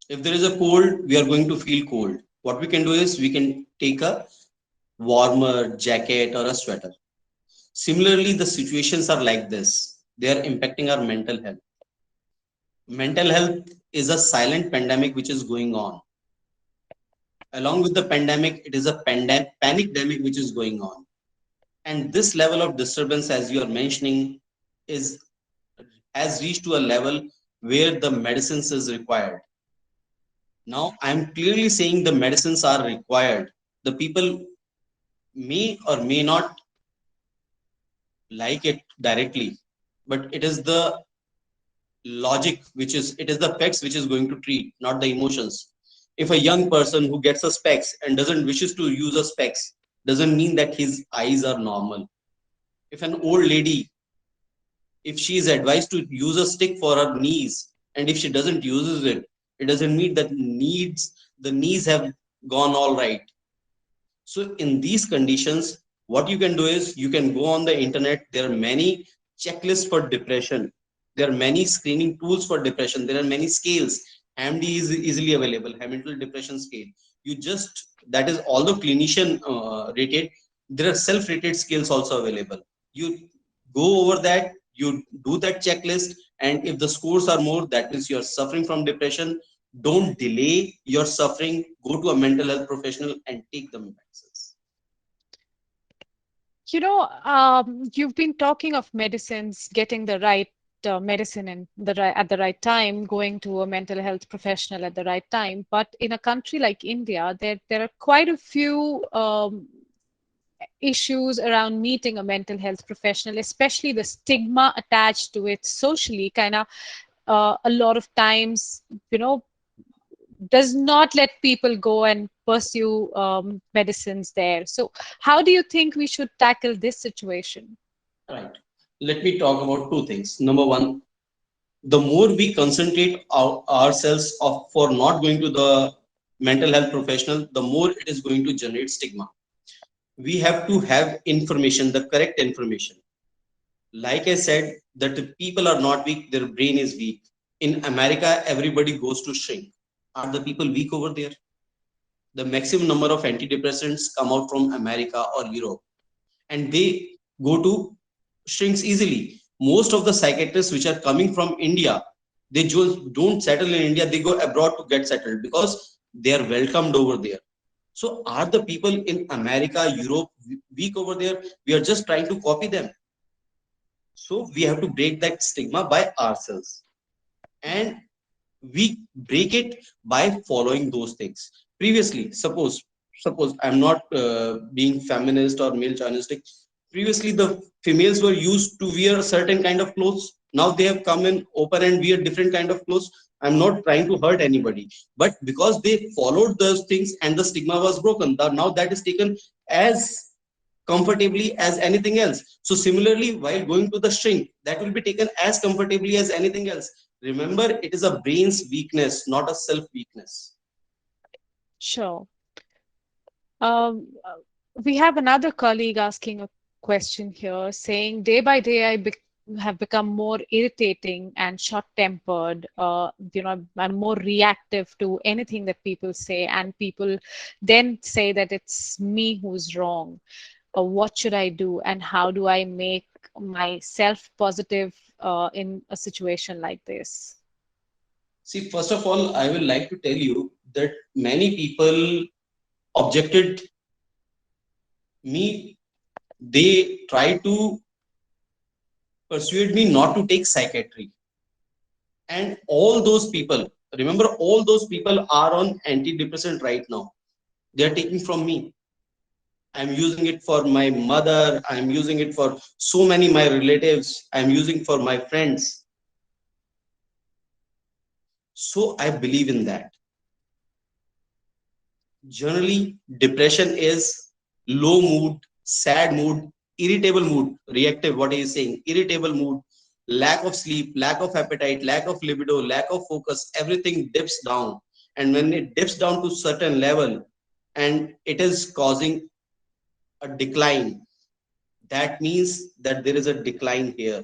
If there is a cold, we are going to feel cold. What we can do is we can take a warmer jacket or a sweater. Similarly, the situations are like this. They are impacting our mental health. Mental health is a silent pandemic which is going on. Along with the pandemic, it is a panic demic which is going on. And this level of disturbance, as you are mentioning, is has reached to a level where the medicines is required. Now, I'm clearly saying the medicines are required, The people may or may not like it directly, but it is the logic which is, it is the facts which is going to treat, not the emotions. If a young person who gets a specs and doesn't wishes to use a specs, doesn't mean that his eyes are normal. If an old lady, if she is advised to use a stick for her knees, and if she doesn't uses it, it doesn't mean that the knees have gone all right. So in these conditions, what you can do is you can go on the internet. There are many checklists for depression. There are many screening tools for depression. There are many scales. HAMD is easily available, Hamilton Depression Scale. You just, that is all the clinician rated. There are self-rated scales also available. You go over that, you do that checklist, and if the scores are more, that means you're suffering from depression. Don't delay your suffering. Go to a mental health professional and take the medicines. You've been talking of medicines, getting the right medicine in at the right time, going to a mental health professional at the right time. But in a country like India, there are quite a few issues around meeting a mental health professional, especially the stigma attached to it socially, kind of a lot of times, you know, does not let people go and pursue medicines there. So, how do you think we should tackle this situation? Right. Let me talk about two things. Number one, the more we concentrate ourselves of for not going to the mental health professional, the more it is going to generate stigma. We have to have information, the correct information. Like I said, that the people are not weak, their brain is weak. In America, everybody goes to shrink. Are the people weak over there? The maximum number of antidepressants come out from America or Europe, and they go to shrinks easily. Most of the psychiatrists which are coming from India, they just don't settle in India, they go abroad to get settled because they are welcomed over there. So are the people in America, Europe weak over there? We are just trying to copy them. So we have to break that stigma by ourselves. And we break it by following those things. Previously, suppose I'm not being feminist or male chauvinistic. Previously, the females were used to wear a certain kind of clothes. Now they have come in open and wear different kind of clothes. I'm not trying to hurt anybody, but because they followed those things and the stigma was broken, now that is taken as comfortably as anything else. So similarly, while going to the shrink, that will be taken as comfortably as anything else. Remember, it is a brain's weakness, not a self weakness. Sure. We have another colleague asking a question here saying, day by day, have become more irritating and short-tempered. I'm more reactive to anything that people say, and people then say that it's me who's wrong. What should I do, and how do I make myself positive in a situation like this? See, first of all, I will like to tell you that many people objected me. They try to persuade me not to take psychiatry. And all those people, remember, all those people are on antidepressant right now. They are taking from me. I'm using it for my mother. I'm using it for so many my relatives. I'm using for my friends. So I believe in that. Generally, depression is low mood, sad mood, irritable mood, reactive, what he is saying, irritable mood, lack of sleep, lack of appetite, lack of libido, lack of focus, everything dips down. And when it dips down to certain level and it is causing a decline, that means that there is a decline here.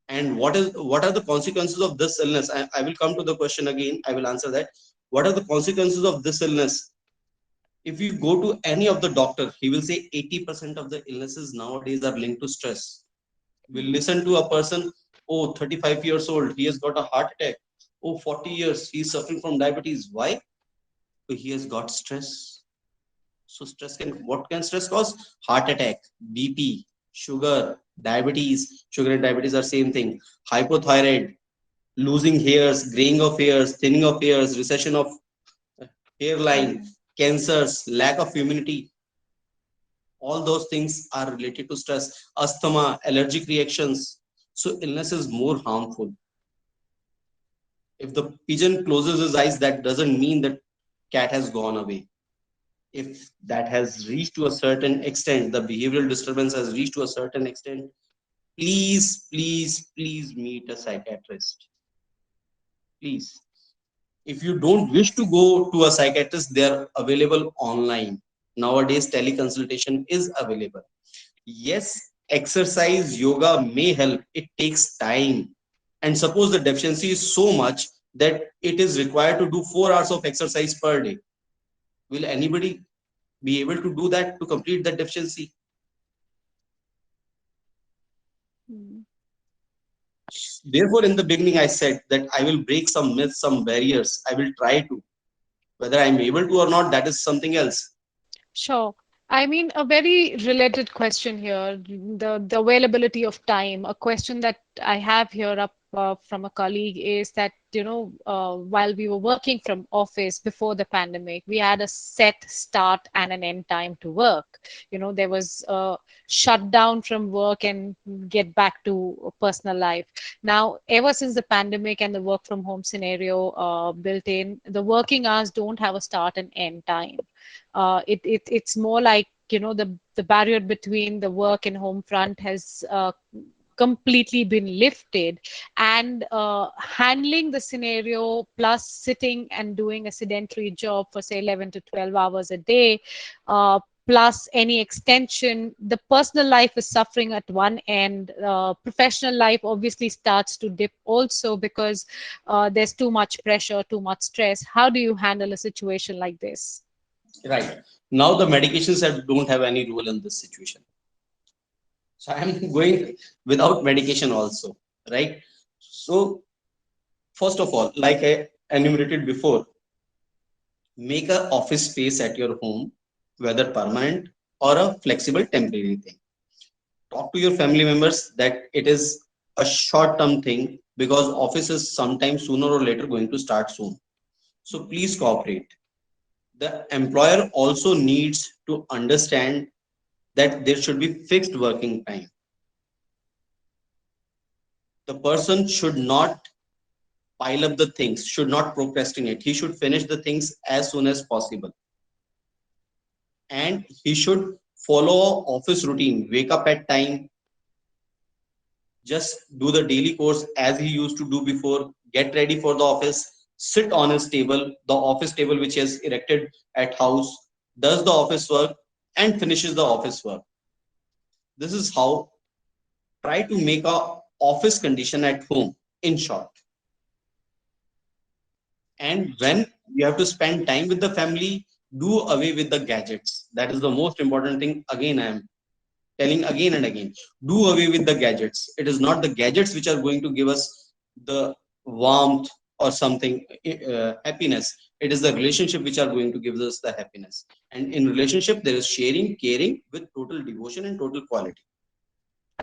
And what are the consequences of this illness? I will come to the question again. I will answer that. What are the consequences of this illness? If you go to any of the doctor, he will say 80% of the illnesses nowadays are linked to stress. We'll listen to a person, oh, 35 years old, he has got a heart attack. Oh, 40 years, he's suffering from diabetes. Why? He has got stress. So stress can, what can stress cause? Heart attack, BP, sugar, diabetes. Sugar and diabetes are same thing. Hypothyroid, losing hairs, graying of hairs, thinning of hairs, recession of hairline, cancers, lack of immunity, all those things are related to stress, asthma, allergic reactions. So illness is more harmful. If the pigeon closes his eyes, that doesn't mean that cat has gone away. If that has reached to a certain extent, the behavioral disturbance has reached to a certain extent, please, please, please meet a psychiatrist. Please. If you don't wish to go to a psychiatrist, they are available online. Nowadays, teleconsultation is available. Yes, exercise, yoga may help. It takes time. And suppose the deficiency is so much that it is required to do 4 hours of exercise per day. Will anybody be able to do that to complete that deficiency? Mm. Therefore, in the beginning, I said that I will break some myths, some barriers. I will try to. Whether I'm able to or not, that is something else. Sure. I mean, a very related question here, the availability of time. A question that I have here up from a colleague is that, while we were working from office before the pandemic, we had a set start and an end time to work. There was a shutdown from work and get back to personal life. Now, ever since the pandemic and the work from home scenario built in, the working hours don't have a start and end time. It's more like the barrier between the work and home front has completely been lifted, and handling the scenario plus sitting and doing a sedentary job for say 11 to 12 hours a day, plus any extension, the personal life is suffering at one end. Professional life obviously starts to dip also because there's too much pressure, too much stress. How do you handle a situation like this? Right. Now the medications don't have any role in this situation. So I'm going without medication also. Right. So first of all, like I enumerated before, make a office space at your home, whether permanent or a flexible temporary thing. Talk to your family members that it is a short term thing because office is sometime sooner or later going to start soon. So please cooperate. The employer also needs to understand that there should be fixed working time. The person should not pile up the things, should not procrastinate. He should finish the things as soon as possible. And he should follow office routine, wake up at time, just do the daily course as he used to do before, get ready for the office, sit on his table, the office table which he has erected at house, does the office work and finishes the office work. This is how try to make a office condition at home in short. And when you have to spend time with the family, do away with the gadgets. That is the most important thing. Again, I am telling again and again, do away with the gadgets. It is not the gadgets which are going to give us the warmth or something, happiness. It is the relationship which are going to give us the happiness. And in relationship there is sharing, caring with total devotion and total quality.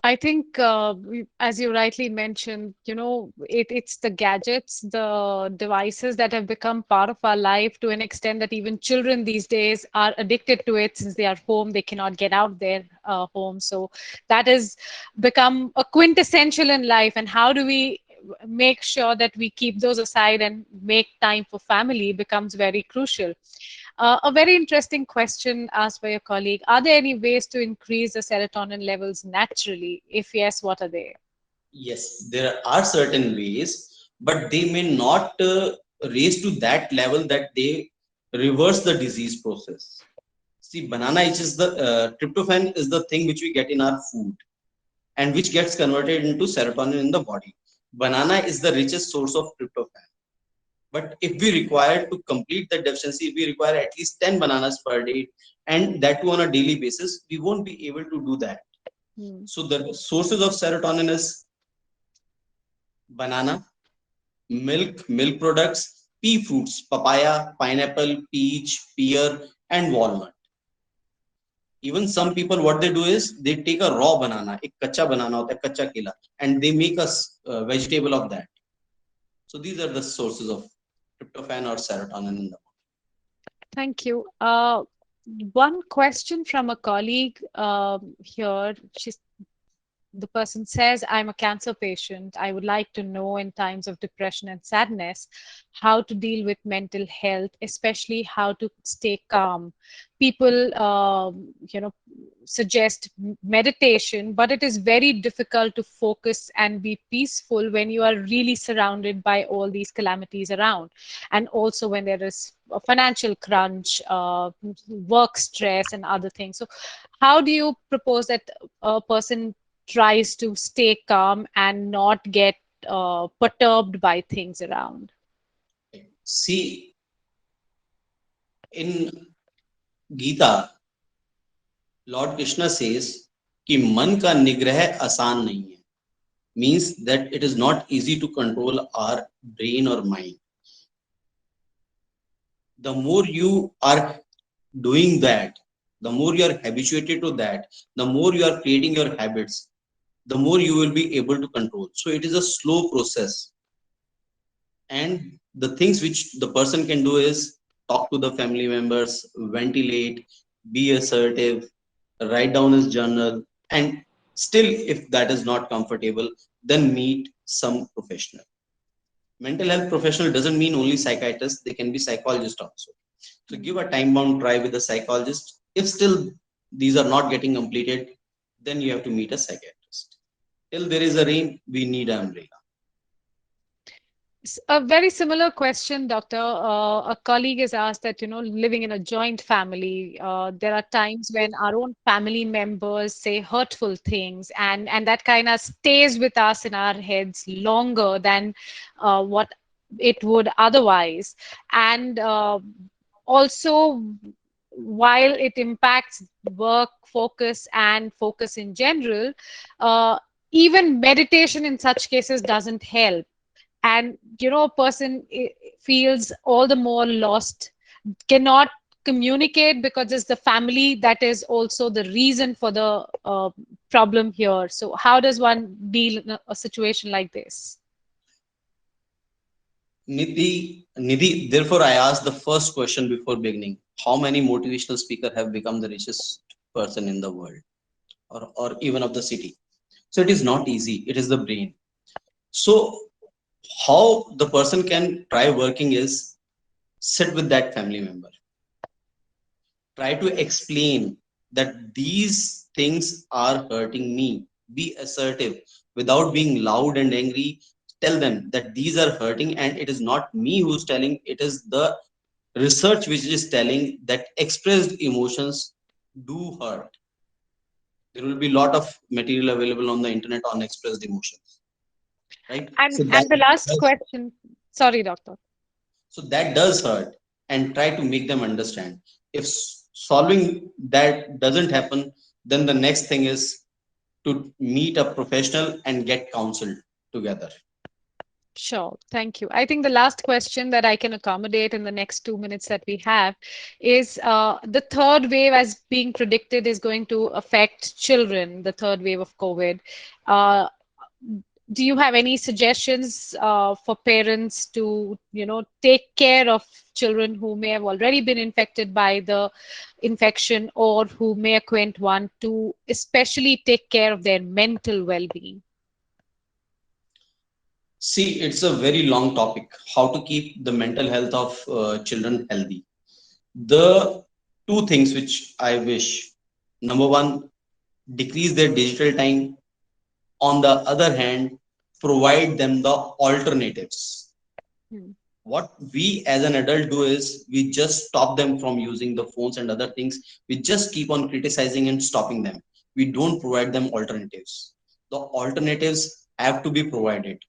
I think, as you rightly mentioned, it's the gadgets, the devices that have become part of our life to an extent that even children these days are addicted to it since they are home. They cannot get out their home. So that has become a quintessential in life. And how do we make sure that we keep those aside and make time for family becomes very crucial. A very interesting question asked by your colleague. Are there any ways to increase the serotonin levels naturally? If yes, what are they? Yes, there are certain ways, but they may not raise to that level that they reverse the disease process. See, banana is the tryptophan is the thing which we get in our food and which gets converted into serotonin in the body. Banana is the richest source of tryptophan. But if we require to complete the deficiency, if we require at least 10 bananas per day, and that too on a daily basis, we won't be able to do that. Hmm. So the sources of serotonin is banana, milk products, pea fruits, papaya, pineapple, peach, pear, and walnut. Even some people, what they do is they take a raw banana, एक कच्चा banana होता है, कच्चा केला, and they make a vegetable of that. So these are the sources of tryptophan or serotonin in the body. Thank you. One question from a colleague here. The person says, I'm a cancer patient. I would like to know in times of depression and sadness how to deal with mental health, especially how to stay calm. People, suggest meditation, but it is very difficult to focus and be peaceful when you are really surrounded by all these calamities around. And also when there is a financial crunch, work stress, and other things. So, how do you propose that a person tries to stay calm and not get perturbed by things around? See, in Gita, Lord Krishna says कि मन का निग्रह आसान नहीं है, means that it is not easy to control our brain or mind. The more you are doing that, the more you are habituated to that, the more you are creating your habits, the more you will be able to control. So it is a slow process. And the things which the person can do is talk to the family members, ventilate, be assertive, write down his journal, and still, if that is not comfortable, then meet some professional. Mental health professional doesn't mean only psychiatrists, they can be psychologists also. So give a time bound try with a psychologist. If still these are not getting completed, then you have to meet a psychiatrist. Till there is a rain, we need an umbrella. A very similar question, Doctor. A colleague has asked that, living in a joint family, there are times when our own family members say hurtful things, and that kind of stays with us in our heads longer than what it would otherwise. And also, while it impacts work focus and focus in general, uh, even meditation in such cases doesn't help. And a person feels all the more lost, cannot communicate because it's the family that is also the reason for the problem here. So how does one deal in a situation like this? Nidhi, therefore I asked the first question before beginning. How many motivational speakers have become the richest person in the world or even of the city? So it is not easy. It is the brain. So how the person can try working is sit with that family member, try to explain that these things are hurting me, be assertive without being loud and angry. Tell them that these are hurting and it is not me who's telling, it is the research which is telling that expressed emotions do hurt. There will be a lot of material available on the internet on expressed emotions, right? And the last question, sorry, doctor. So that does hurt, and try to make them understand. If solving that doesn't happen, then the next thing is to meet a professional and get counseled together. Sure. Thank you. I think the last question that I can accommodate in the next 2 minutes that we have is the third wave, as being predicted, is going to affect children, the third wave of COVID. Uh, do you have any suggestions for parents to, take care of children who may have already been infected by the infection or who may acquaint one, to especially take care of their mental well-being? See, it's a very long topic. How to keep the mental health of children healthy. The two things which I wish: number one, decrease their digital time. On the other hand, provide them the alternatives. Hmm. What we as an adult do is we just stop them from using the phones and other things. We just keep on criticizing and stopping them. We don't provide them alternatives. The alternatives have to be provided.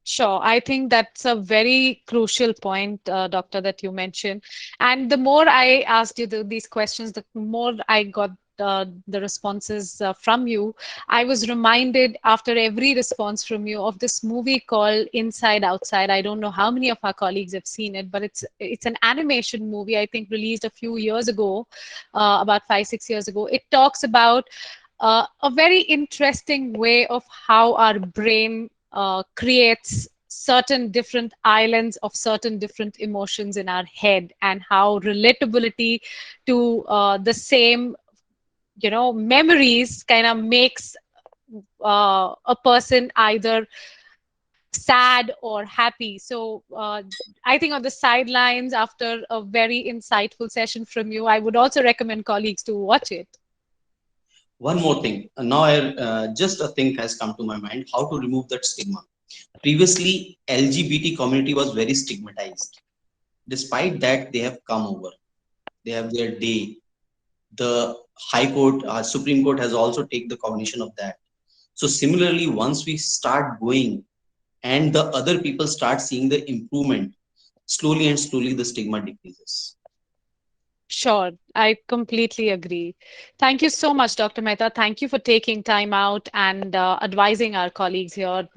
Sure. I think that's a very crucial point, Doctor, that you mentioned. And the more I asked you these questions, the more I got the responses from you. I was reminded after every response from you of this movie called Inside Outside. I don't know how many of our colleagues have seen it, but it's an animation movie, I think, released a few years ago, about 5, 6 years ago. It talks about a very interesting way of how our brain creates certain different islands of certain different emotions in our head, and how relatability to the same, memories kind of makes a person either sad or happy. So I think on the sidelines, after a very insightful session from you, I would also recommend colleagues to watch it. One more thing. Now, just a thing has come to my mind: how to remove that stigma. Previously, LGBT community was very stigmatized. Despite that, they have come over. They have their day. The High Court, Supreme Court has also taken the cognition of that. So similarly, once we start going and the other people start seeing the improvement, slowly and slowly the stigma decreases. Sure, I completely agree. Thank you so much, Dr. Mehta. Thank you for taking time out and advising our colleagues here,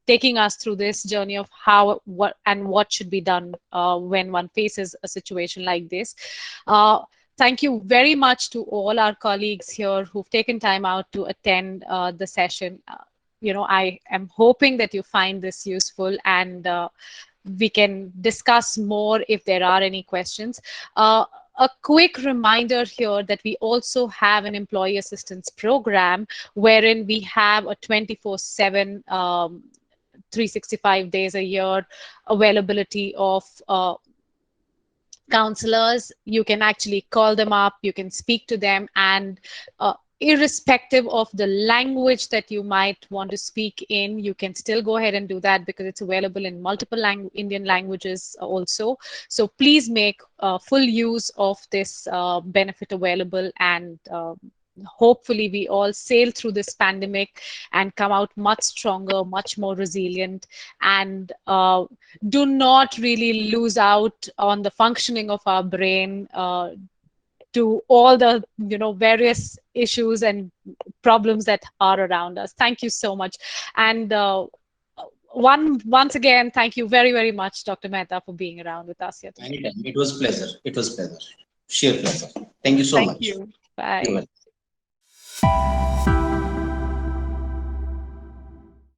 taking us through this journey of how, what should be done when one faces a situation like this. Uh, Thank you very much to all our colleagues here who've taken time out to attend the session. I am hoping that you find this useful, and we can discuss more if there are any questions. A quick reminder here that we also have an employee assistance program wherein we have a 24/7, 365 days a year availability of counselors. You can actually call them up, you can speak to them, and irrespective of the language that you might want to speak in, you can still go ahead and do that, because it's available in multiple Indian languages also. So please make full use of this benefit available, and hopefully we all sail through this pandemic and come out much stronger, much more resilient, and do not really lose out on the functioning of our brain to all the various issues and problems that are around us. Thank you so much. And once again, thank you very, very much, Dr. Mehta, for being around with us here today. Anytime. It was pleasure. It was pleasure. Sheer pleasure. Thank you so Thank much. you. You're Bye. welcome.